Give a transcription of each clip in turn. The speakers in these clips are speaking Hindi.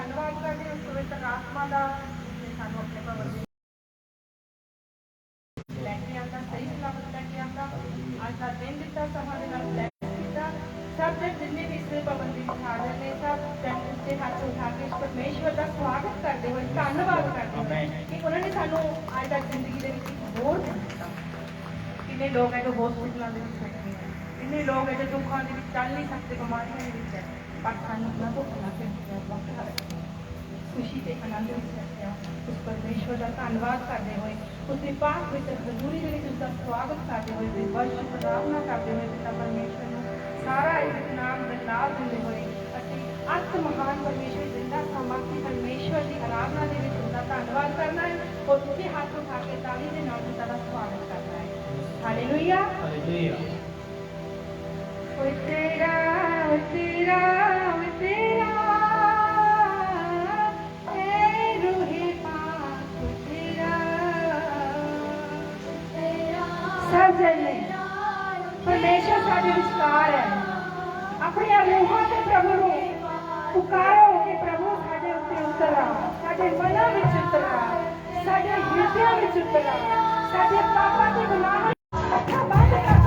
ਧੰਨਵਾਦ ਕਰਦੇ ਉਸ ਪਵਿੱਤਰ ਆਤਮਾ ਦਾ ਤੇ ਸਾਨੂੰ ਆਪਣੇ ਭਵਨ ਦੇ ਲੈ ਕੇ ਆਉਂਦਾ, ਸਹੀ ਸਲਾਮਤ ਲੈ ਕੇ ਆਉਂਦਾ। ਅੱਜ ਦਾ ਦਿਨ ਦਿੱਤਾ, ਸਮਾਂ ਦੇ ਨਾਲ ਬਲੈਸ ਕੀਤਾ। ਸਭ ਜਨ ਜਿੰਨੇ ਵੀ ਇਸ ਭਵਨ ਦੇ ਵਿੱਚ ਹਾਜ਼ਰ ਨੇ, ਸਭ ਜਨ ਉੱਤੇ ਹੱਥ ਉਠਾ ਕੇ ਇਸ ਪਰਮੇਸ਼ਵਰ ਦਾ ਸਵਾਗਤ ਕਰਦੇ ਹੋਏ, ਧੰਨਵਾਦ ਕਰਦੇ ਹੋਏ ਕਿ ਉਹਨਾਂ ਨੇ ਸਾਨੂੰ ਅੱਜ ਤੱਕ ਜ਼ਿੰਦਗੀ ਦੇ ਵਿੱਚ ਇੱਕ ਹੋਰ ਦਿਨ ਦਿੱਤਾ। ਕਿੰਨੇ ਲੋਕ ਹੈ ਜੋ ਹੌਸਪਿਟਲਾਂ ਦੇ ਵਿੱਚ ਬੈਠੇ ਹੈ, ਕਿੰਨੇ ਲੋਕ ਹੈ ਜੋ ਦੁੱਖਾਂ ਦੇ ਵਿੱਚ ਚੱਲ ਨਹੀਂ ਸਕਦੇ, ਬਿਮਾਰੀਆਂ ਦੇ ਵਿੱਚ ਹੈ, ਪਰ ਸਾਨੂੰ ਆਪਣਾ ਧੁੱਪ ਲਾ ਕੇ ਖੁਸ਼ੀ ਤੇ ਆਨੰਦ ਵਿੱਚ ਰੱਖਿਆ। ਉਸ ਪਰਮੇਸ਼ਵਰ ਦਾ ਧੰਨਵਾਦ ਕਰਦੇ ਹੋਏ, ਉਸ ਦੀ ਪਾਕ ਵਿੱਚ ਹਜ਼ੂਰੀ ਦੇ ਵਿੱਚ ਉਸਦਾ ਸਵਾਗਤ ਕਰਦੇ ਹੋਏ, ਤੇ ਵਰਸ਼ਿਪ ਪ੍ਰਾਰਥਨਾ ਕਰਦੇ ਹੋਏ ਪਿਤਾ ਪਰਮੇਸ਼ਵਰ ਨੂੰ ਸਾਰਾ ਇੱਕ ਨਾਮ ਦਾ ਲਾਭ ਦਿੰਦੇ ਹੋਏ ਅਸੀਂ ਅੱਤ ਮਹਾਨ ਪਰਮੇਸ਼ਵਰ ਜਿੰਦਾ ਸਾਮਰਥੀ ਪਰਮੇਸ਼ਵਰ ਦੀ ਆਰਾਧਨਾ ਦੇ ਵਿੱਚ ਉਸਦਾ ਧੰਨਵਾਦ ਕਰਨਾ ਹੈ ਔਰ ਉੱਚੇ ਹੱਥ ਉਠਾ ਕੇ ਤਾਲੀ ਦੇ ਨਾਲ ਉਸਦਾ ਸਵਾਗਤ ਕਰਨਾ ਹੈ। Hallelujah, hallelujah. ਓਏ ਤੇਰਾ ਓਏ ਤੇਰਾ ਓਏ ਤੇਰਾ सब जने परमेश्वर साडे विचकार है। अपनी रूहां ते प्रभु नूं पुकारो कि प्रभु साडे उत्ते उतर आ, साडे मनां विच उतर आ, साडे हिरदियां विच उतर आ, साडे पापां ते गुनाहां अखां बंद कर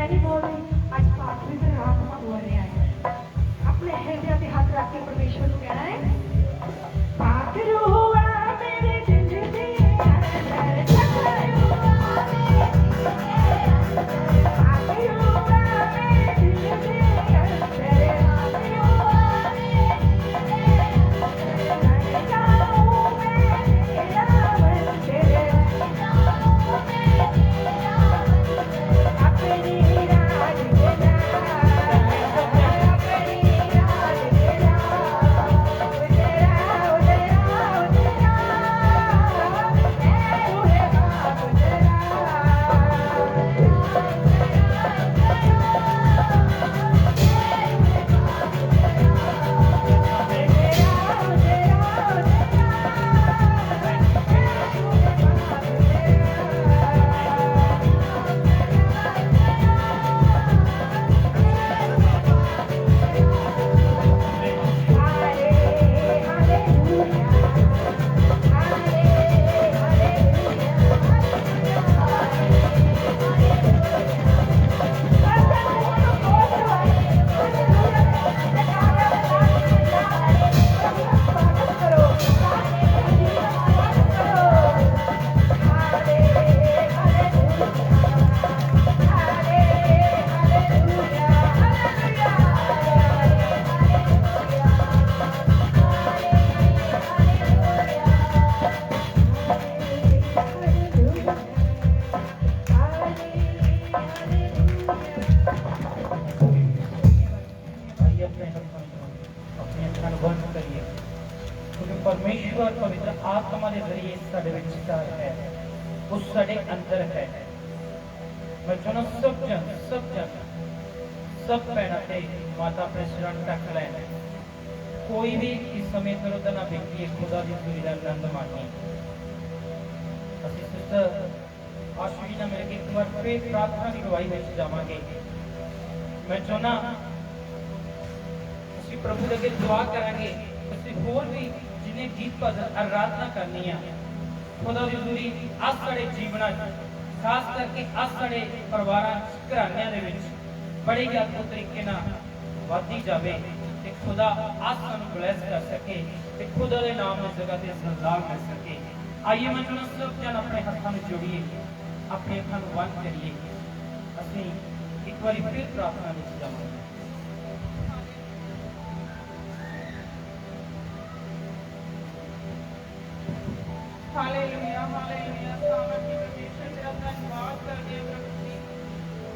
मैं नहीं बोल रही, आज पाठ भी फिर आत्मा बोल रहा है। अपने हृदय पे हाथ रख के परमेश्वर को कहना है, पाठ रूआ मेरे दिल दे अंदर जगाया परमेश्वर पवित्र आत्मा के जरिए साडे विचार है उस साडे अंदर है। मैं चाहना सब भैणों ते माता अपने शरण तक लें। कोई भी इस समय तरह ना व्यक्ति खुदा की पूरी का आनंद माने। असि सिस्टर आशीष ना मिल के एक बार फिर प्रार्थना की गवाही में जावांगे। मैं चाहना असि प्रभु के दुआ करांगे। असि होर भी जिन्हें गीत भजन आराधना करनी है खुदा दी हजूरी अस साडे जीवना खास करके अस साडे परिवारां घरानियां दे विच बड़े ही अद्भुत तरीके नाल वधदी जावे ते खुदा अस सानू ब्लेस कर सके ते खुदा दे नाम दी जगह ते सलाह मिल सके। आइए मैं तुहानू सब जन अपने हत्थां नूं जोड़िए, अपने अखां नूं बंद करिए। असीं एक बारी फिर प्रार्थना विच जावांगे। हालेलुया हालेलुया सामर्थी परमेश्वर तेरा धन्यवाद करदे हां प्रभु जी,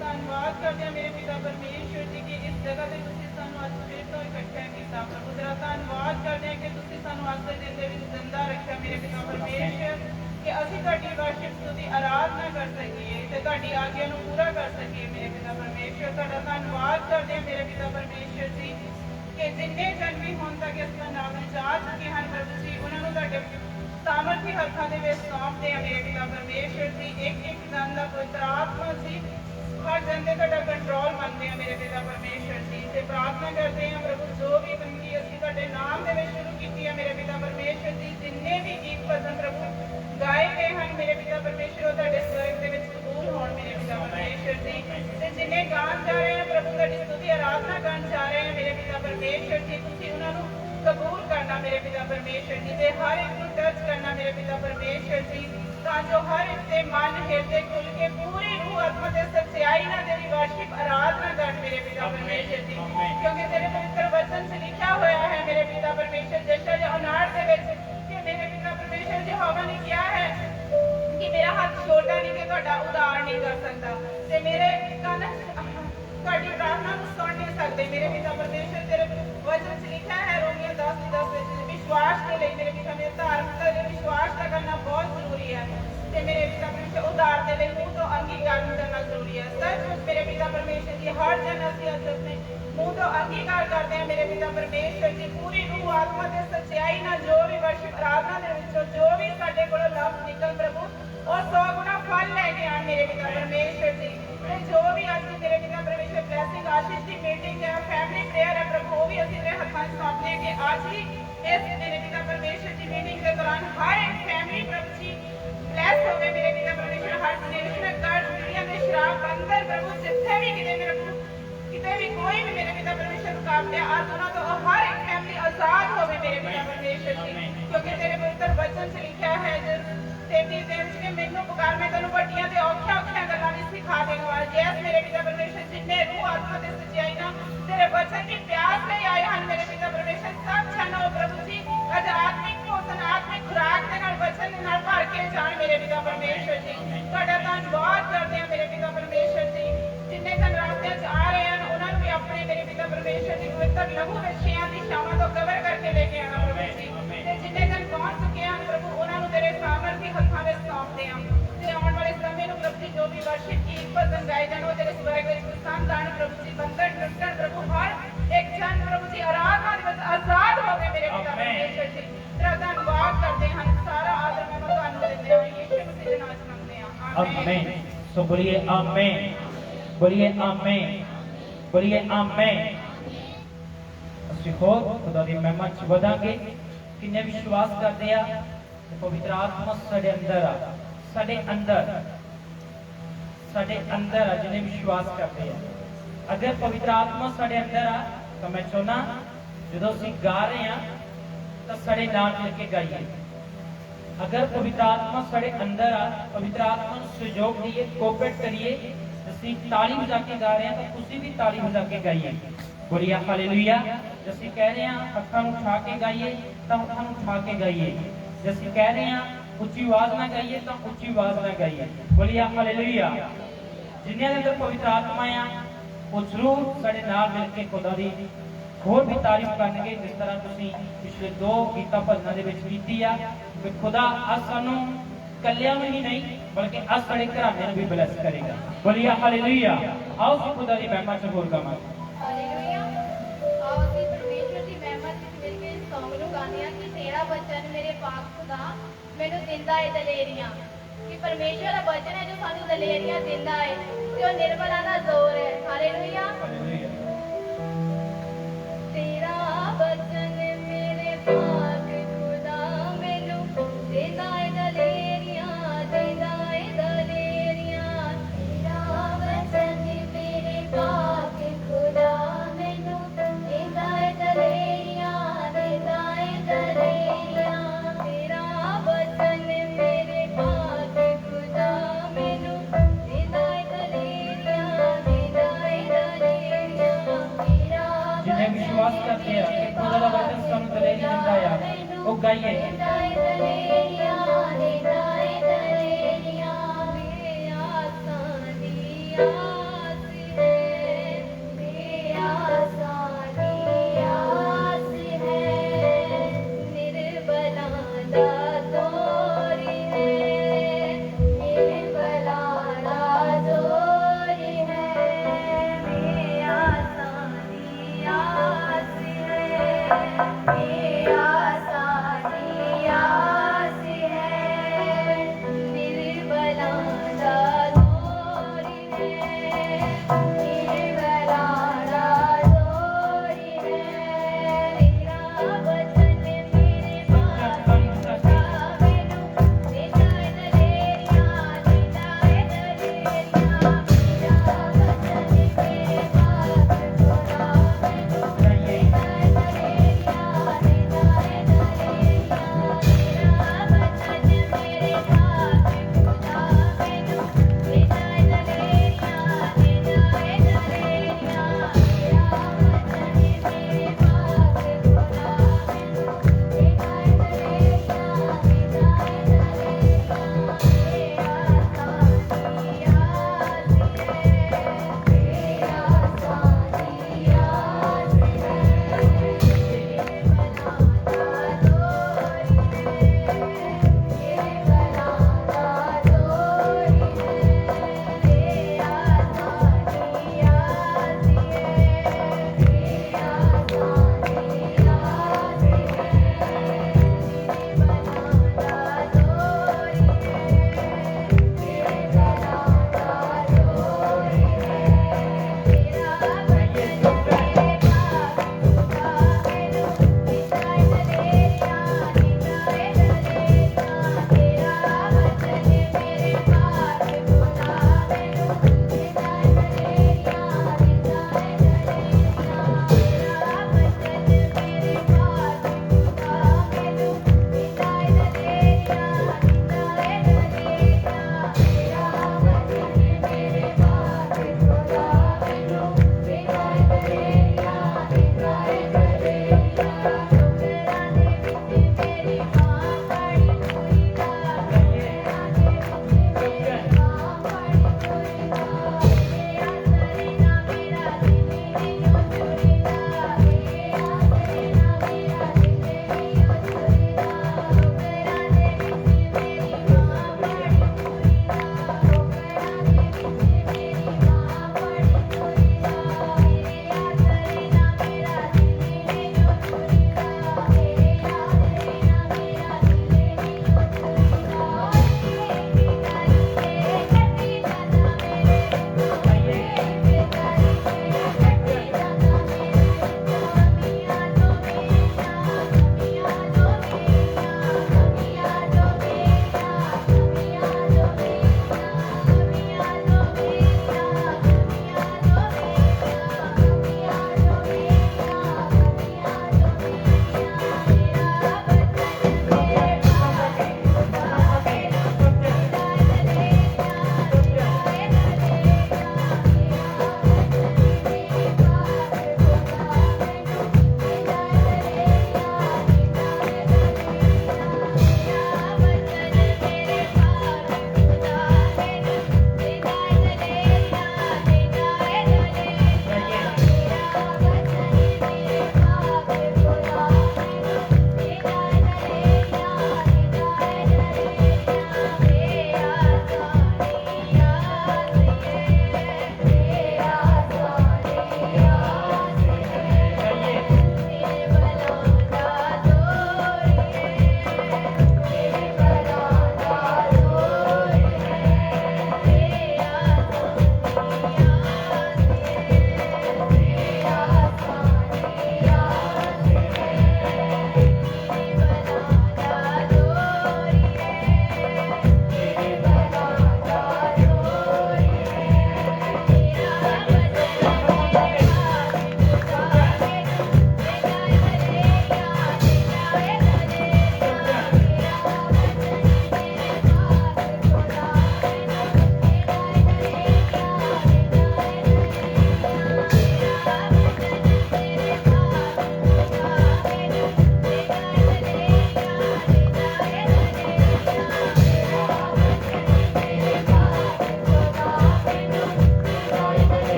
धन्यवाद करदे हां मेरे पिता परमेश्वर जी कि इस जगह ते तुसीं सानू अज फिर तो इकट्ठा कीता। प्रभु तेरा धन्यवाद करदे हां कि तुसीं सानू अज दे दिन दे विच जिंदा रखिया मेरे पिता परमेश्वर कि असीं तुहाडी वर्शिप स्तुति आराधना कर सकीए ते तुहाडी आज्ञा नूं पूरा कर सकीए मेरे पिता परमेश्वर। तुहाडा धन्यवाद करदे हां मेरे पिता परमेश्वर जी कि जिन्ने जन भी हुण तक इस दा नाम जा चुके हैं प्रभु जी उन्हां नूं तुहाडे सामर्थी हत्थां दे विच सौंपदे हां मेरे पिता परमेश्वर जी। एक जन दा पवित्र आत्मा जी हर जन दे तुहाडा कंट्रोल मंगदे हां मेरे पिता परमेश्वर जी ते प्रार्थना करदे हां प्रभु जो भी बंदी असीं तुहाडे नाम दे विच शुरू कीती है मेरे पिता परमेश्वर जी, जिन्ने भी गीत भजन प्रभु गाए गए हैं मेरे पिता परमेश्वर तुहाडे स्वर्ग दे विच कबूल होण मेरे पिता परमेश्वर जी ते जिन्ने गान जा रहे हैं प्रभु तुहाडी स्तुति आराधना करन जा रहे हैं मेरे पिता परमेश्वर जी, तुसीं उन्हां नूं कबूल करना मेरे पिता परमेश्वर जी ते हर एक नूं टच करना मेरे पिता परमेश्वर जी तां जो हर एक दे मन हिरदे खुल के पूरी रूह आत्मा ते सच्चाई नाल तेरी वर्शिप आराधना कर मेरे पिता परमेश्वर जी। क्योंकि तेरे पवित्र वचन से लिखा होया है मेरे पिता परमेश्वर जैसा जो 59 दे विच कि मेरे पिता परमेश्वर जी यहोवा ने किया है कि मेरा हाथ छोटा नहीं कि तुहाडा उद्धार नहीं कर सकता ते मेरे कन तुहाडी प्रार्थना नूं सुन नहीं सकते मेरे पिता परमेश्वर। तेरे वचन से लिखा है रोमियो 10:10 विश्वास के लिए मेरे पिता मेरे धार्मिकता दे विश्वास का करना बहुत जरूरी है ते मेरे पिता परमेश्वर उद्धार दे लिए मुंह तो अंगीकार करना जरूरी है। सच मेरे पिता परमेश्वर जी हर जन असीं अपने मुंह तो अंगीकार करते हैं मेरे पिता परमेश्वर जी पूरी रूह आत्मा ते सच्चाई नाल जो भी वर्शिप आराधना दे विचों जो भी साडे कोलों लफ्ज़ निकल प्रभु और 100 गुना फल लेके आन मेरे पिता परमेश्वर जी ते जो भी अज मेरे पिता परमेश्वर ब्लेसिंग आशीष की मीटिंग है फैमिली प्रेयर है प्रभु वो भी असीं तेरे हत्थां च सौंपदे हां कि आज ही इस मेरे पिता परमेश्वर जी मीटिंग के दौरान हर एक फैमिली प्रभु जी ब्लेस होवे मेरे पिता परमेश्वर। हर जिंदगी में कर्ज दुनिया में शराब अंदर प्रभु जिथे भी मुकाबले आज उन्होंने तो हर एक फैमिली आजाद हो मेरे पिता परमेश्वर जी, क्योंकि तेरे पवित्र वचन से लिखा है तेरी देव जी मैनू पुकार मैं तेन वड्डियां ते औखियां औखियां गल्लां नहीं सिखा देगा। जैस मेरे पिता परमेश्वर जिन्ने रूह आत्मा ते सच्चाई ना तेरे वचन की प्यास ले आए हैं मेरे पिता परमेश्वर सब छनो प्रभु जी अज आत्मिक भोजन आत्मिक खुराक दे नाल वचन दे नाल भर के जान मेरे पिता परमेश्वर जी। तुहाडा धन्नवाद करदे हां मेरे पिता परमेश्वर जी, जिन्ने जन रास्ते च आ रहे हैं उन्होंने भी अपने मेरे पिता परमेश्वर जी पवित्र लहू विछियां दी छावां तो कवर करके लेके आना प्रभु जी। ते जिन्ने जन पहुंच चुके हैं प्रभु उन्होंने तेरे सामर्थी हत्थां विच सौंपदे हां ते आउण वाले समय नूं प्रभु जी जो भी वर्शिप गीत भजन गाए जाण तेरे स्वर्ग विच पसंद आण प्रभु जी। बंधन टुटण प्रभु हर एक जन प्रभु जी आराधना दे विच आजाद हो गए मेरे पिता परमेश्वर जी। तेरा धन्नवाद करदे हां, सारा आदर मैं तुहानूं दिंदे हां यीशु मसीह दे नाम च मंगदे हां आमीन। सो बोलिए आमीन, बोलिए आमीन, बोलिए आमीन। ਅਸੀਂ ਹੋਰ ਖੁਦਾ ਦੀ ਮਹਿਮਾ ਚ ਵਧਾਂਗੇ। ਕਿੰਨੇ ਵਿਸ਼ਵਾਸ ਕਰਦੇ ਆ ਕਿ ਪਵਿੱਤਰ ਆਤਮਾ ਸਾਡੇ ਅੰਦਰ ਆ, ਸਾਡੇ ਅੰਦਰ ਆ ਜਿਹਨੇ ਵਿਸ਼ਵਾਸ ਕਰਦੇ ਆ। ਅਗਰ ਪਵਿੱਤਰ ਆਤਮਾ ਸਾਡੇ ਅੰਦਰ ਆ ਤਾਂ ਮੈਂ ਚਾਹੁੰਦਾ ਜਦੋਂ ਅਸੀਂ ਗਾ ਰਹੇ ਆ ਤਾਂ ਸਾਡੇ ਨਾਲ ਮਿਲ ਕੇ ਗਾਈਏ। ਅਗਰ ਪਵਿੱਤਰ ਆਤਮਾ ਸਾਡੇ ਅੰਦਰ ਆ, ਪਵਿੱਤਰ ਆਤਮਾ ਨੂੰ ਸਹਿਯੋਗ ਦਈਏ, ਕੋਆਪਰੇਟ ਕਰੀਏ। ਅਸੀਂ ਤਾਲੀ ਵਜਾ ਕੇ ਗਾ ਰਹੇ ਆ ਤਾਂ ਤੁਸੀਂ ਵੀ ਤਾਲੀ ਵਜਾ ਕੇ ਗਾਈਏ। बोलिए हालेलुया। जैसे कह रहे हैं अखां उठा के गाइए तो अखां उठा के गाइए। जैसे कह रहे हैं उच्ची आवाज ना गाइए तो उच्ची आवाज ना गाइए। बोलिए हालेलुया। जिन्हें अंदर पवित्र आत्मा आ वो जरूर साडे नाल मिल के खुदा दी होर भी तारीफ करनगे जिस तरह तुसीं पिछले 2 गीतां भजनां दे विच कीती आ कि खुदा अस सानू कल्यां नूं ही नहीं बल्कि अस साडे घराने नूं भी ब्लेस करेगा। बोलिए हालेलुया। आओ असीं खुदा दी महिमा च होर गावांगे। तेरा वचन मेरे पाक खुदा मैनू दिंदा है दलेरियां कि परमेश्वर दा वचन है जो सानू दलेरियां दिंदा है ते ओ निर्बला दा जोर है। हालेलुया। तेरा वचन मेरे पाक खुदा मैनू दिंदा है दलेरियां, दिंदा है दलेरियां। तेरा वचन मेरे पाक खुदा मैनू दिंदा है दलेरियां, दिंदा है दलेरियां। तेरा वचन मेरे पाक खुदा मैनू दिंदा है दलेरियां, दिंदा है दलेरियां। तेरा जिन्हें विश्वास करते हैं कि खुदा दा वचन सानू दलेरी दिंदा है वो गाइए। दिंदा है दलेरियां, दिंदा है दलेरियां। मेरे आसां दी आस है, मेरे आसां दी आस है। निर्बला दा जोर है, निर्बला दा जोर है। मेरे आसां दी आस है, मेरे आसां दी आस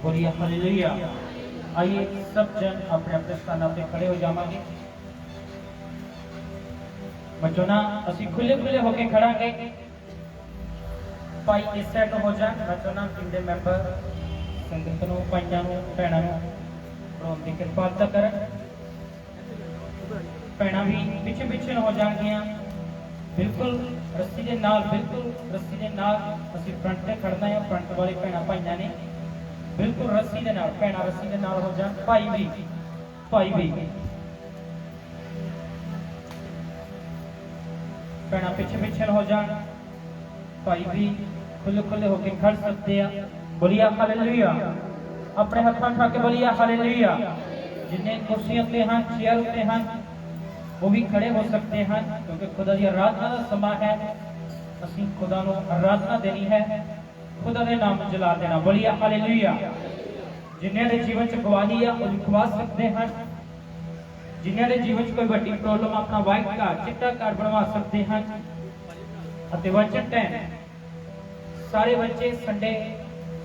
बोलिए हालेलुया। आइए सब जन अपने अपने स्थानों पे खड़े हो जावांगे। बच्चों ना ਅਸੀਂ खुले खुले होके खड़ांगे। भाई इस साइड हो जान। बच्चों ना टीम ਦੇ ਮੈਂਬਰ ਸੰਗਤ ਨੂੰ ਭਾਈਆਂ ਨੂੰ ਭੈਣਾਂ ਨੂੰ ਪੜਾਉਣ ਦੀ ਕਿਰਪਾਲਤਾ ਕਰਨ। ਭੈਣਾਂ ਵੀ ਪਿੱਛੇ ਪਿੱਛੇ ਹੋ ਜਾਣਗੀਆਂ। ਬਿਲਕੁਲ ਰੱਸੀ ਦੇ ਨਾਲ ਅਸੀਂ ਫਰੰਟ ਤੇ ਖੜਨਾ ਹੈ। ਫਰੰਟ ਵਾਲੇ ਭੈਣਾਂ ਭਾਈਆਂ ਨੇ ਬਿਲਕੁਲ ਰੱਸੀ ਦੇ ਨਾਲ, ਭੈਣਾਂ ਰੱਸੀ ਦੇ ਨਾਲ ਹੋ ਜਾਣ। ਭਾਈ ਵੀ ਭੈਣਾਂ ਪਿੱਛੇ ਪਿੱਛੇ ਹੋ ਜਾਣ। ਭਾਈ ਵੀ खुले खुले होके खड़ सकते हैं। बोलिए हालेलुया। अपने हत्थों उठा के बोलिए हालेलुया। जिन्हें कुर्सियों पे हैं, चेयर पे हैं, वो भी खड़े हो सकते हैं क्योंकि खुदा की आराधना का समय है। ਅਸੀਂ खुदा ਨੂੰ आराधना देनी है, खुदा ਦੇ ਨਾਮ ਨੂੰ ਜਲਾ ਦੇਣਾ। बोलिए हालेलुया। जिन्हें ਦੇ ਜੀਵਨ ਚ ਗਵਾਹੀ ਆ ਉਹ ਲਿਖਵਾ ਸਕਦੇ ਹਨ। ਜਿਨ੍ਹਾਂ ਦੇ ਜੀਵਨ ਚ ਕੋਈ ਵੱਡੀ ਪ੍ਰੋਬਲਮ ਆਪਣਾ ਵਾਈਟ ਕਾਰਡ, ਚਿੱਟਾ ਕਾਰਡ ਬਣਵਾ ਸਕਦੇ ਹਨ। ਅਤੇ ਵਚਨ ਟਾਈਮ सारे बच्चे संडे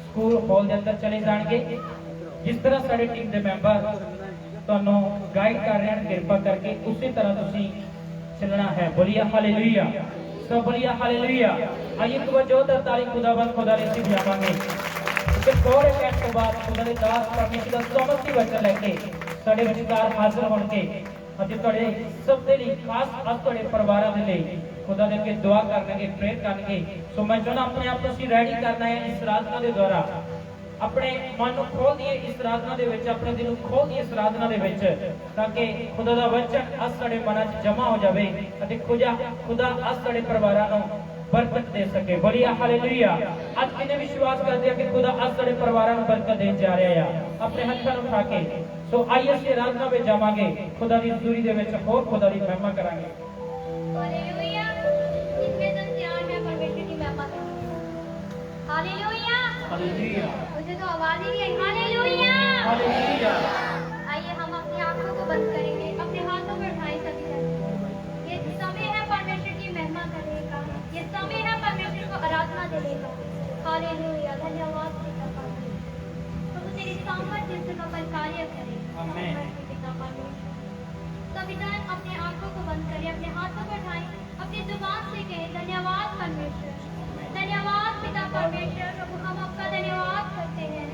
स्कूल हॉल के अंदर चले जाएंगे। जिस तरह सारे टीम के मैंबर ਤੁਹਾਨੂੰ गाइड कर रहे हैं, कृपा करके उसी तरह तुसी चलना है। बोलिए हालेलुया। सब बोलिए हालेलुया। आइए तवज्जो दा ताली खुदावंद खुदा ने बजावांगे। ਤੇ ਥੋੜੇ ਟਾਈਮ ਤੋਂ ਬਾਅਦ ਉਹਨਾਂ ਦੇ ਦਾਸ ਪਰਮੇਸ਼ਰ ਦਾ ਸਮਰਥੀ ਵਚਨ ਲੈ ਕੇ ਸਾਡੇ ਵਿਚਕਾਰ ਹਾਜ਼ਰ ਹੋਣਗੇ ਅਤੇ ਤੁਹਾਡੇ ਸਭ ਦੇ ਲਈ ਖਾਸ ਅੱਜ ਤੁਹਾਡੇ ਪਰਿਵਾਰਾਂ ਦੇ ਲਈ खुदा दे के दुआ करने, प्रेयर करने। सो मैं चाहना अपने आप को रेडी करना है इस आराधना के द्वारा। अपने मन को खोल दिए इस आराधना दे विच, अपने दिल को खोल दिए इस आराधना दे विच, ताकि खुदा दा वचन अस साडे मनां च जमा हो जावे अते खुदा अस साडे परिवारां नूं बरकत दे सके। बोलिए हालेलुया। आज किने विश्वास करदे हैं कि खुदा अस साडे परिवारां नूं बरकत देण जा रहा है। अपने हत्थां नूं उठा के सो आइए असीं आराधना विच जावांगे। खुदा दी हज़ूरी दे विच होर खुदा दी महिमा करांगे। हालेलुया। जितने जन तैयार हैं परमेश्वर की महिमा करें। हालेलुया। हालेलुया। मुझे तो आवाज ही नहीं आई। हालेलुया। हालेलुया। आइए हम अपनी आंखों को बंद करेंगे, अपने हाथों को उठाएं सभी जन। ये समय है परमेश्वर की महिमा करने का, ये समय है परमेश्वर को आराधना देने का। हालेलुया। धन्यवाद पिता परमेश्वर। प्रभु तेरी सामर्थ जिससे अपन कार्य करें। आमीन। पिता परमेश्वर सभी जन अपने आंखों को बंद करें, अपने हाथों को उठाएं, अपनी जुबान से कहें धन्यवाद परमेश्वर, धन्यवाद पिता परमेश्वर। प्रभु हम आपका धन्यवाद करते हैं।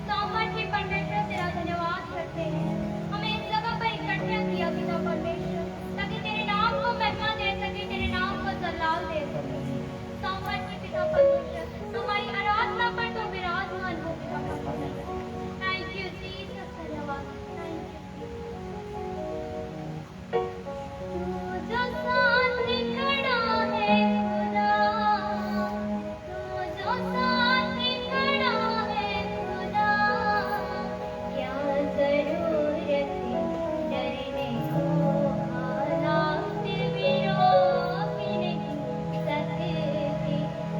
सामर्थ्य परमेश्वर तेरा धन्यवाद करते हैं। हमें इस जगह पर इकट्ठा किया पिता परमेश्वर ताकि तेरे नाम को महिमा दे सके, तेरे नाम को जलाल दे सके। सामर्थ्य पिता परमेश्वर हमारी आराधना पर तो विराजमान हो पिता परमेश्वर। Thank you Jesus. धन्यवाद। जो साथ खड़ा है खुदा, जो साथ खड़ा है खुदा, क्या जरूरत डरने को, हालात भी रोक नहीं सकते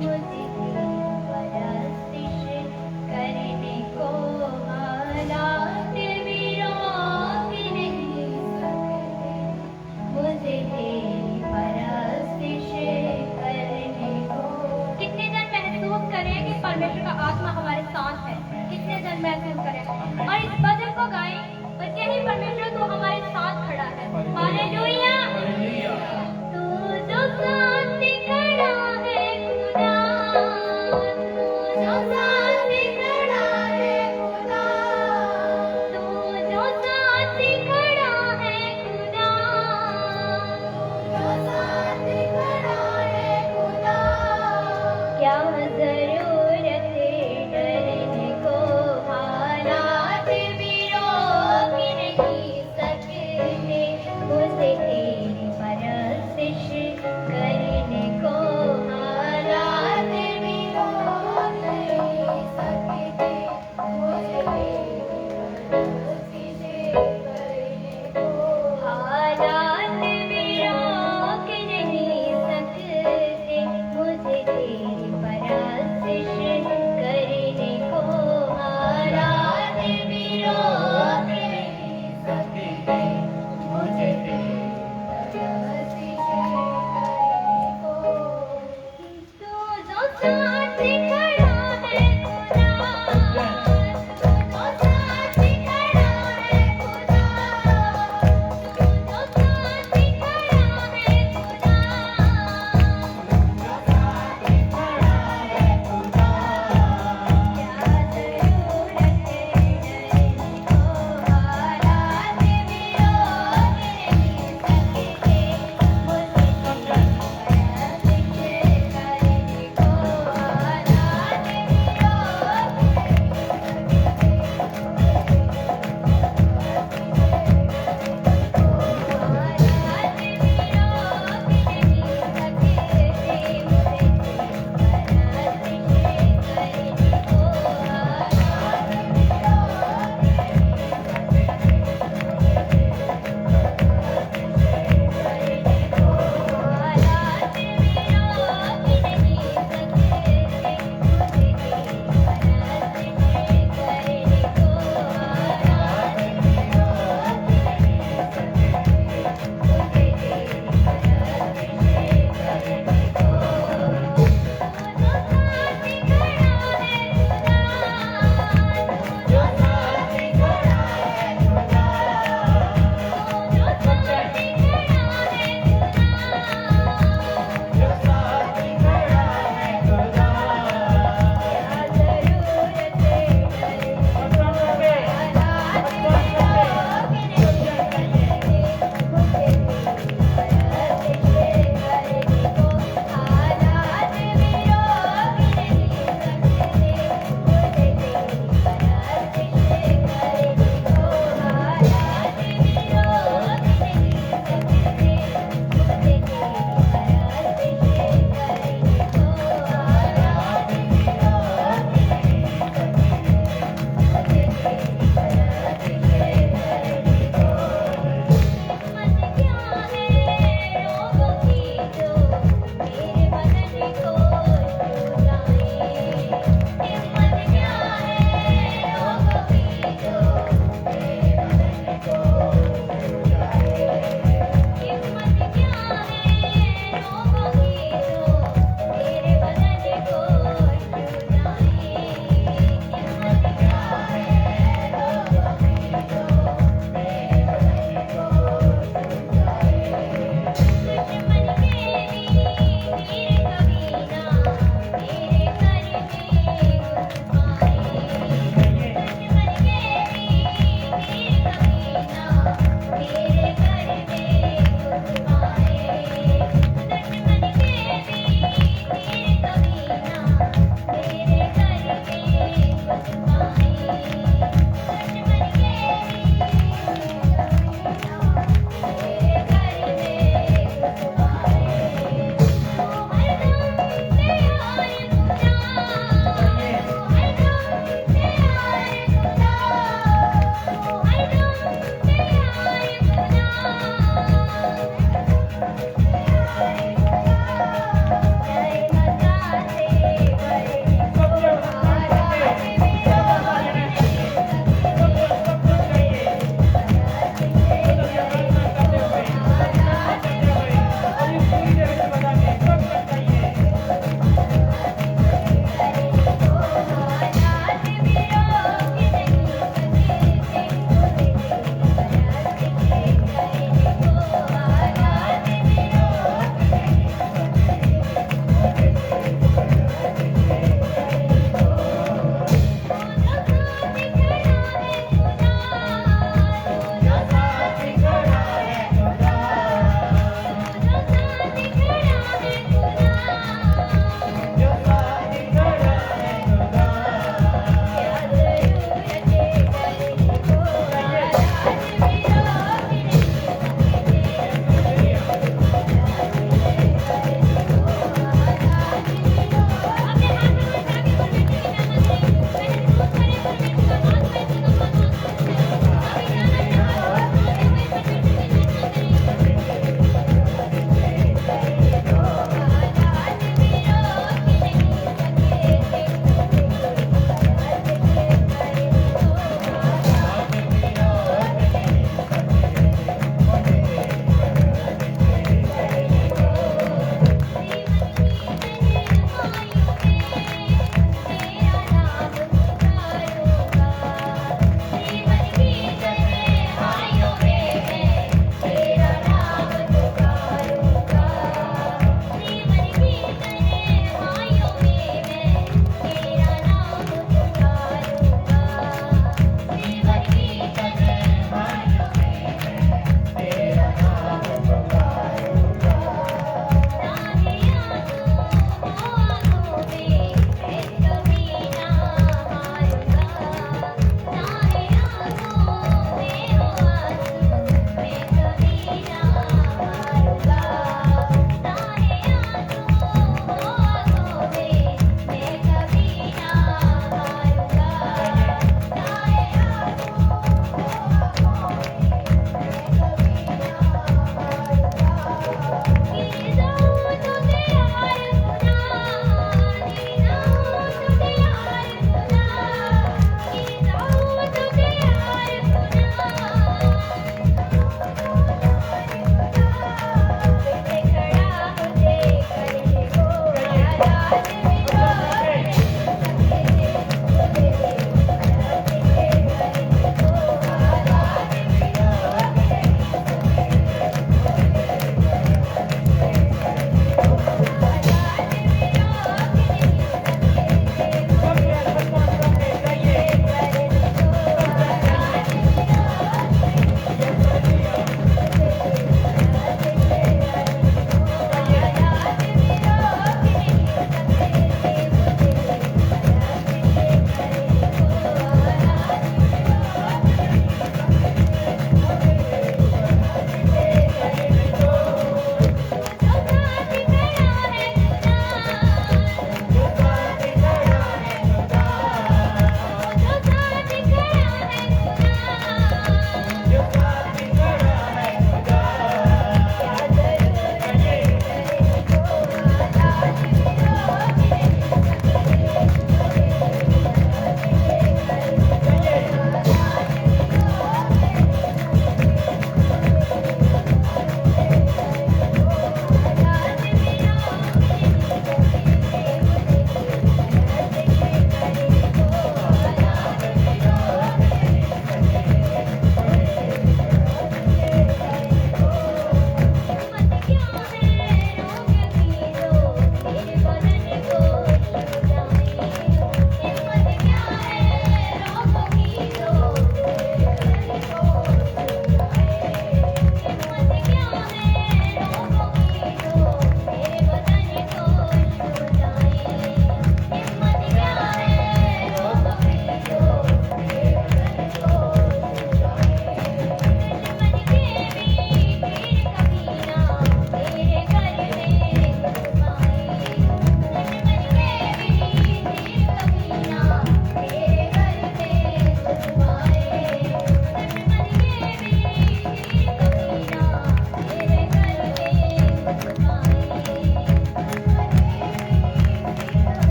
मुझे परस्तिश करने को, हालात भी रोक नहीं सकते मुझे तेरी परस्तिश करने को। कितने जन महसूस करें कि परमेश्वर का आत्मा हमारे साथ है? कितने जन महसूस करें और इस भजन को गाएं और कहीं परमेश्वर तू हमारे साथ खड़ा है। हालेलुया। तू जो साथ खड़ा है खुदा, तू जो साथ खड़ा है खुदा, तू जो साथ खड़ा है खुदा, जो साथ खड़ा है खुदा, क्या जरूरत डरने को, हालात भी रोक नहीं सकते मुझे तेरी परस्तिश कर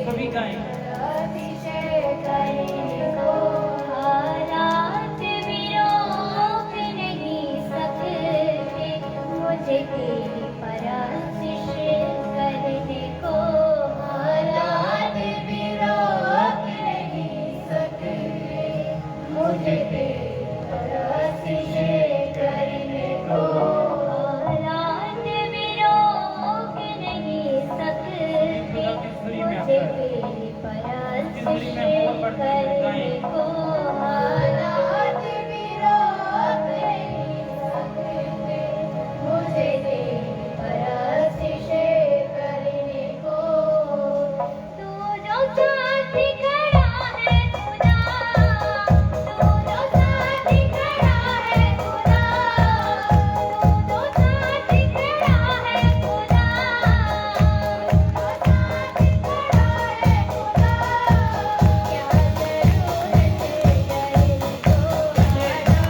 सभी गाएं। मुझे तरस से करने को हालात भी रोक नहीं सकते मुझे तेरी परस से करने को हालात भी रोक नहीं सकते मुझे तेरी परस से करने को तू जो साथ खड़ा है खुदा तू जो साथ खड़ा है खुदा तू जो साथ खड़ा है खुदा तू जो साथ खड़ा है खुदा क्या जरूरत है करने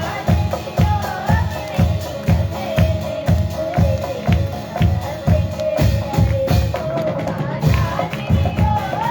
को हालात भी रोक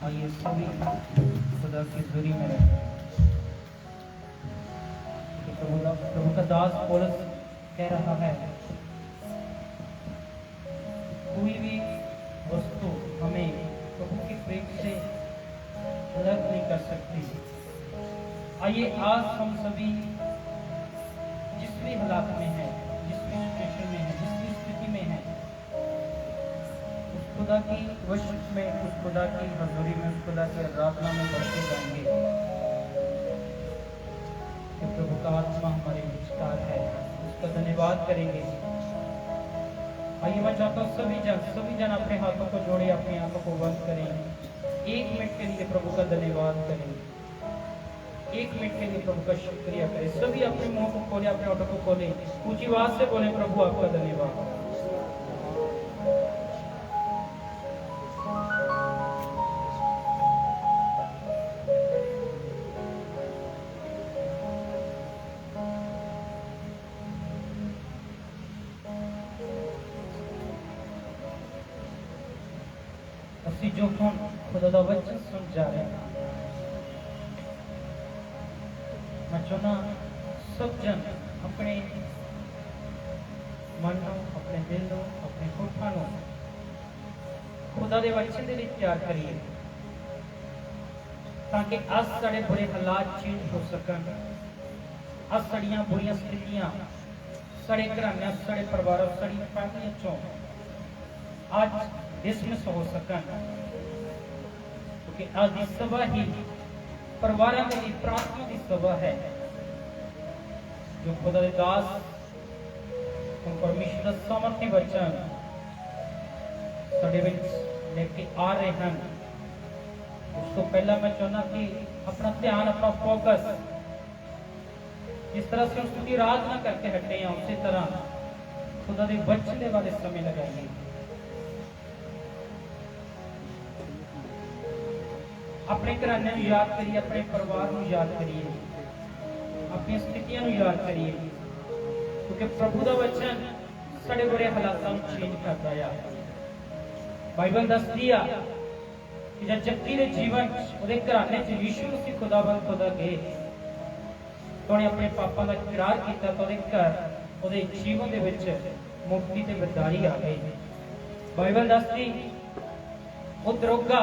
आइए सभी खुदा की दूरी में रहें। कि प्रभु का दास पौलुस कह रहा है कोई भी वस्तु हमें प्रभु के प्रेम से अलग नहीं कर सकती। आइए आज हम सभी जिस भी हालात में हैं, जिस भी सिचुएशन में हैं, जिस भी स्थिति में हैं, उस खुदा की वर्शिप में, उस खुदा की हजूरी में, उस खुदा की आराधना में बढ़ते जाएंगे कि प्रभु का आत्मा हमारे विचार है, उसका धन्यवाद करेंगे। आइए मैं चाहता हूँ सभी जन अपने हाथों को जोड़े, अपनी आंखों को बंद करें, 1 मिनट के लिए प्रभु का धन्यवाद करें, 1 मिनट के लिए प्रभु का शुक्रिया करें। सभी अपने मुंह को खोले, अपने ऑटो को खोले, ऊंची आवाज से बोले प्रभु आपका धन्यवाद। ਅਸੀਂ ਜੋ ਹੁਣ ਖੁਦਾ ਦਾ ਵਚਨ ਸੁਣ ਜਾ ਰਹੇ ਹਾਂ, मैं चाहना सब जन अपने मन को, अपने दिल को, अपने होठां को खुदा दे वचन दे विच प्यार करिए ताकि अस साडे बुरे हालात चेंज हो सकन, अस साडियां बुरियां स्थितियां साडे घरां, साडे परिवार, साडी फैमिली चों आज डिसमिस हो सकन, क्योंकि आज की सभा ही परिवारों के लिए प्रार्थना की सभा है जो खुदा दे दास परमेश्वर का सामर्थी वचन साडे विच लेके आ रहे हैं। उसको पहला मैं चाहना कि अपना ध्यान, अपना फोकस जिस तरह से उसकी आराधना करके हटे हैं उसी तरह खुदा दे वचन दे वाले समय लगाइए। अपने घराने नूं याद करिए, अपने परिवार नूं याद करिए, अपनी स्थितियां नूं याद करिए, क्योंकि प्रभु दा वचन साडे बुरे हालातां नूं चेंज करदा है। बाइबल दसदी आ कि जब जक्की दे जीवन च, उहदे घराने च यीशु मसीह खुदावंद खुदा गए तो उन्हें अपने पापां का इकरार किया तो घर ਉਹਦੇ ਜੀਵਨ ਦੇ ਵਿੱਚ ਮੁਕਤੀ ਤੇ ਵਰਦਾਰੀ ਆ ਗਈ। ਬਾਈਬਲ ਦੱਸਦੀ ਉਹ ਦਰੋਗਾ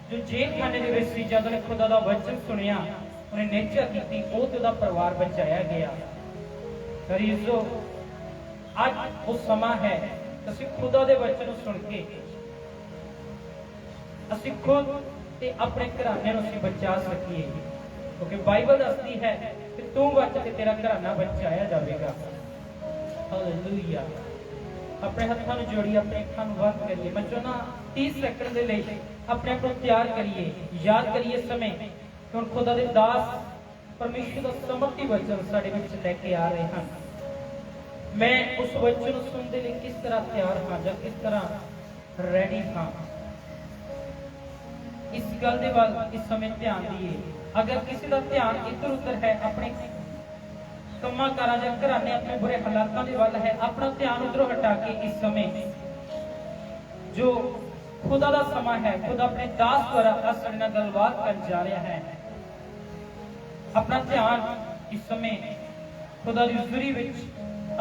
ਜੋ ਜੇਲ੍ਹ ਖਾਨੇ ਦੇ ਵਿੱਚ ਸੀ, ਜਦੋਂ ਨੇ ਖੁਦਾ ਦਾ ਵਚਨ ਸੁਣਿਆ ਉਹਨੇ ਨਿਹਚਾ ਕੀਤੀ, ਉਹ ਤੇ ਉਹਦਾ ਪਰਿਵਾਰ ਬਚਾਇਆ ਗਿਆ। ਕਰੀਜ਼ੋ ਅੱਜ ਉਹ ਸਮਾਂ ਹੈ ਅਸੀਂ ਖੁਦਾ ਦੇ ਵਚਨ ਨੂੰ ਸੁਣ ਕੇ ਅਸੀਂ ਖੁਦ ਤੇ ਆਪਣੇ ਘਰਾਣੇ ਨੂੰ ਅਸੀਂ ਬਚਾ ਸਕੀਏ, ਕਿਉਂਕਿ ਬਾਈਬਲ ਦੱਸਦੀ ਹੈ ਕਿ ਤੂੰ ਬਚ ਤੇ ਤੇਰਾ ਘਰਾਣਾ ਬਚਾਇਆ ਜਾਵੇਗਾ। ਹਾਲੇਲੂਇਆ। ਆਪਣੇ ਹੱਥਾਂ ਨੂੰ ਜੋੜੀਏ, ਆਪਣੇ ਅੱਖਾਂ ਨੂੰ ਬੰਦ ਕਰੀਏ। ਮੈਂ ਚਾਹੁੰਦਾ 30 ਸੈਕਿੰਡ ਦੇ ਲਈ ਆਪਣੇ ਆਪ ਨੂੰ ਤਿਆਰ ਕਰੀਏ, ਯਾਦ ਕਰੀਏ ਸਮੇਂ ਕਿ ਹੁਣ ਖੁਦਾ ਦੇ ਦਾਸ ਪਰਮੇਸ਼ਰ ਦਾ ਸਮਰਥੀ ਵਚਨ ਸਾਡੇ ਵਿੱਚ ਲੈ ਕੇ ਆ ਰਹੇ ਹਨ। ਮੈਂ ਉਸ ਵਚਨ ਨੂੰ ਸੁਣਨ ਦੇ ਲਈ ਕਿਸ ਤਰ੍ਹਾਂ ਤਿਆਰ ਹਾਂ ਜਾਂ ਕਿਸ ਤਰ੍ਹਾਂ ਰੈਡੀ ਹਾਂ, ਇਸ ਗੱਲ ਦੇ ਵੱਲ ਇਸ ਸਮੇਂ ਧਿਆਨ ਦਈਏ। ਅਗਰ ਕਿਸੇ ਦਾ ਧਿਆਨ ਇੱਧਰ ਉੱਧਰ ਹੈ, ਆਪਣੇ ਕੰਮਾਂ ਕਾਰਾਂ ਜਾਂ ਘਰਾਣੇ ਆਪਣੇ ਬੁਰੇ ਹਾਲਾਤਾਂ ਦੇ ਵੱਲ ਹੈ, ਆਪਣਾ ਧਿਆਨ ਉਧਰੋਂ ਹਟਾ ਕੇ ਇਸ ਸਮੇਂ ਜੋ ਖੁਦਾ ਦਾ ਸਮਾਂ ਹੈ, ਖੁਦਾ ਆਪਣੇ ਦਾਸ ਦੁਆਰਾ ਸਾਡੇ ਨਾਲ ਗੱਲਬਾਤ ਕਰਨ ਜਾ ਰਿਹਾ ਹੈ, ਆਪਣਾ ਧਿਆਨ ਇਸ ਸਮੇਂ ਖੁਦਾ ਦੀ ਹਜ਼ੂਰੀ ਵਿੱਚ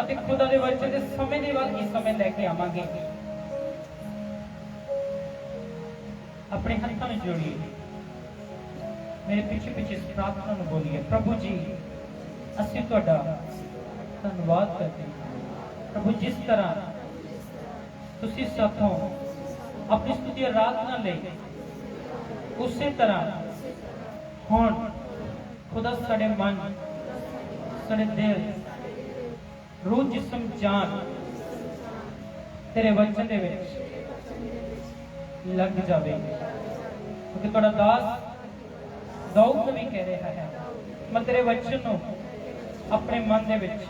ਅਤੇ ਖੁਦਾ ਦੇ ਵਚਨ ਦੇ ਸਮੇਂ ਦੇ ਵੱਲ ਇਸ ਸਮੇਂ ਲੈ ਕੇ ਆਵਾਂਗੇ। अपने हाथों में जोड़िए, मेरे पीछे पीछे इस प्रार्थना में बोलिए, प्रभु जी असीं तुहाडा धन्नवाद करते हैं। प्रभु जिस तरह तुसीं साथों अपनी स्तुति आराधना ले, उसी तरह हुण खुदा साडे मन साडे दिल रूह जिस्म जान तेरे वचन दे विच लग जावे, क्योंकि तुहाडा दास दाऊद भी कह रहा है, मैं तेरे वचन नूं अपने मन दे विच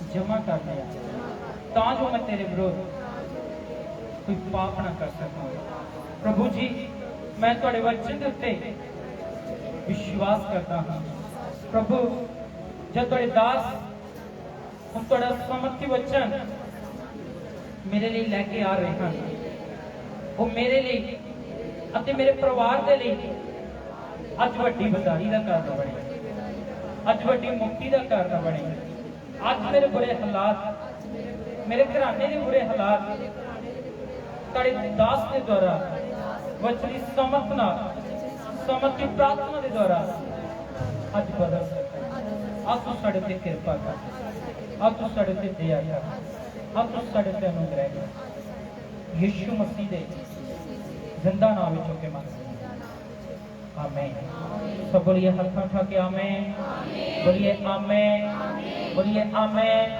जमा कर लिया तां जो मैं तेरे विरोध कोई पाप ना कर सकां। प्रभु जी मैं तुहाडे वचन दे उत्ते विश्वास करता हाँ। प्रभु जब तुहाडे दास हुण तुहाडा समर्थी वचन मेरे लिए लैके आ रहे हैं, वो मेरे लिए ਅਤੇ ਮੇਰੇ ਪਰਿਵਾਰ ਦੇ ਲਈ ਅੱਜ ਵੱਡੀ ਵਧਾਈ ਦਾ ਕਾਰਨ ਬਣੇ, ਅੱਜ ਵੱਡੀ ਮੁਕਤੀ ਦਾ ਕਾਰਨ ਬਣੇ। ਅੱਜ ਮੇਰੇ ਬੁਰੇ ਹਾਲਾਤ, ਮੇਰੇ ਘਰਾਣੇ ਦੇ ਬੁਰੇ ਹਾਲਾਤ ਤੁਹਾਡੇ ਦਾਸ ਦੇ ਦੁਆਰਾ ਵਚਨੀ ਸਮਰਥ ਨਾਲ, ਸਮਰਥੀ ਪ੍ਰਾਰਥਨਾ ਦੇ ਦੁਆਰਾ ਅੱਜ ਬਦਲ ਸਕਦਾ। ਆਪ ਤੁਸੀਂ ਸਾਡੇ ਤੇ ਕਿਰਪਾ ਕਰ, ਆਪ ਤੁਸੀਂ ਸਾਡੇ ਤੇ ਦਇਆ ਕਰ, ਆਪ ਤੁਸੀਂ ਸਾਡੇ ਤੇ ਅਨੁਗ੍ਰਹਿ ਕਰ। ਯਿਸੂ मसीह दे जिंदा नाम में चुके मंगते हैं, आमीन। सब बोलिए हाथ उठा के आमीन, बोलिए आमीन, बोलिए आमीन।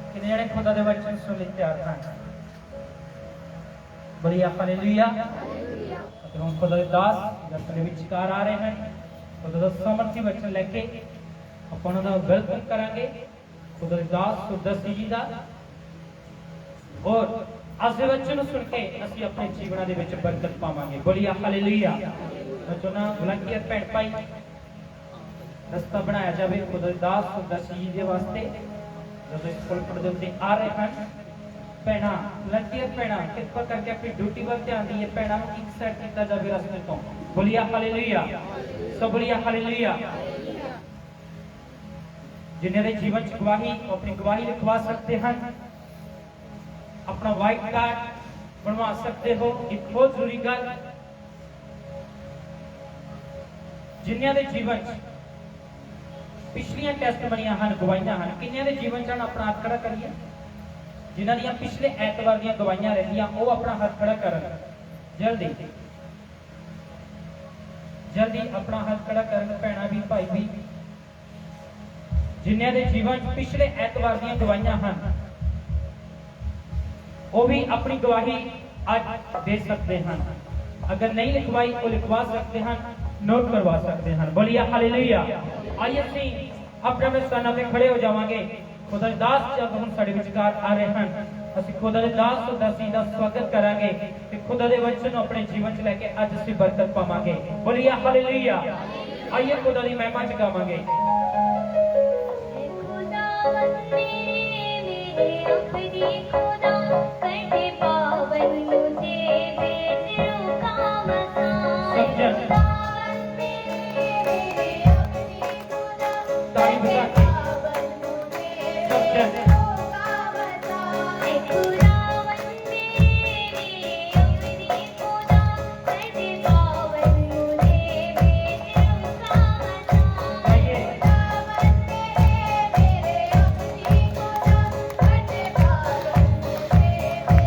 कितने जने खुदा दे वचन सुन ले तैयार हैं? बोलिए हालेलुया। तो हम खुदा दे दास अपने विचकार आ रहे हैं, खुदा दा समर्थी वचन लेके ਆਪਾਂ ਉਹਨਾਂ ਦਾ ਵੈਲਕਮ ਕਰਾਂਗੇ। खुदा दे दास सुरदसी जी ਦਾ और ਅੱਜ ਦੇ ਵਚਨ ਨੂੰ ਸੁਣ ਕੇ ਅਸੀਂ ਆਪਣੇ ਜੀਵਨਾਂ ਦੇ ਵਿੱਚ ਬਰਕਤ ਪਾਵਾਂਗੇ। ਬੋਲੀਏ ਹਾਲੇਲੂਇਆ। ਮੈਂ ਚਾਹੁੰਦਾ ਵਲੰਟੀਅਰ ਭੈਣ ਭਾਈ ਰਸਤਾ ਬਣਾਇਆ ਜਾਵੇ ਖੁਦਾ ਦੇ ਦਾਸ ਸੁਰਦਸੀ ਜੀ ਦੇ ਵਾਸਤੇ ਜਦੋਂ ਇਸ ਪੁਲਪਿਟ ਦੇ ਉੱਤੇ ਆ ਰਹੇ ਹਨ। ਭੈਣਾਂ ਵਲੰਟੀਅਰ ਭੈਣਾਂ ਕਿਰਪਾ ਕਰਕੇ ਆਪਣੀ ਡਿਊਟੀ ਵੱਲ ਧਿਆਨ ਦਈਏ, ਭੈਣਾਂ ਨੂੰ ਇੱਕ ਸਾਈਡ ਕੀਤਾ ਜਾਵੇ ਰਸਤੇ ਤੋਂ। ਬੋਲੀਏ ਹਾਲੇਲੂਇਆ। ਸਭ ਬੋਲੀਏ ਹਾਲੇਲੂਇਆ। जिन्हें दे जीवन च गवाही अपनी गवाही लिखवा सकते हैं, अपना व्हाइट कार्ड बनवा सकते हो। एक बहुत जरूरी गल, जिन्हें दे जीवन च पिछलियां टेस्टमनियां हैं, गवाहियां हैं, किन्नियां दे जीवन च अपना हाथ खड़ा करिए। जिन्हां दियां पिछले ऐतवार दियां गवाहियां रहियां वो अपना हाथ खड़ा करन। जल्दी जल्दी अपना हाथ खड़ा करन। भैणां भी भाई भी जिन्हें दे जीवन पिछले ऐतवार दी गवाहियां हैं वो भी अपनी गवाही आज दे सकते हैं। अगर नहीं लिखवाई तो लिखवा सकते हैं, नोट करवा सकते हैं। बोलिए हालेलुया। आइए ਅਸੀਂ अपने अपने स्थानों पे खड़े हो जावांगे। खुदा दे दास जब हम साडे विचकार आ रहे हैं, ਅਸੀਂ खुदा दे दास सुरदासी ਦਾ स्वागत करांगे ਤੇ खुदा ਦੇ वचन ਨੂੰ ਆਪਣੇ ਜੀਵਨ ਚ ਲੈ ਕੇ ਅੱਜ ਅਸੀਂ ਬਰਕਤ ਪਾਵਾਂਗੇ। बोलिए हालेलुया। आइए खुदा ਦੀ ਮਹਿਮਾ ਚ ਗਾਵਾਂਗੇ। मेरे अपने खुदा करने पावन मुझे बेजरू का मसान। विसाखी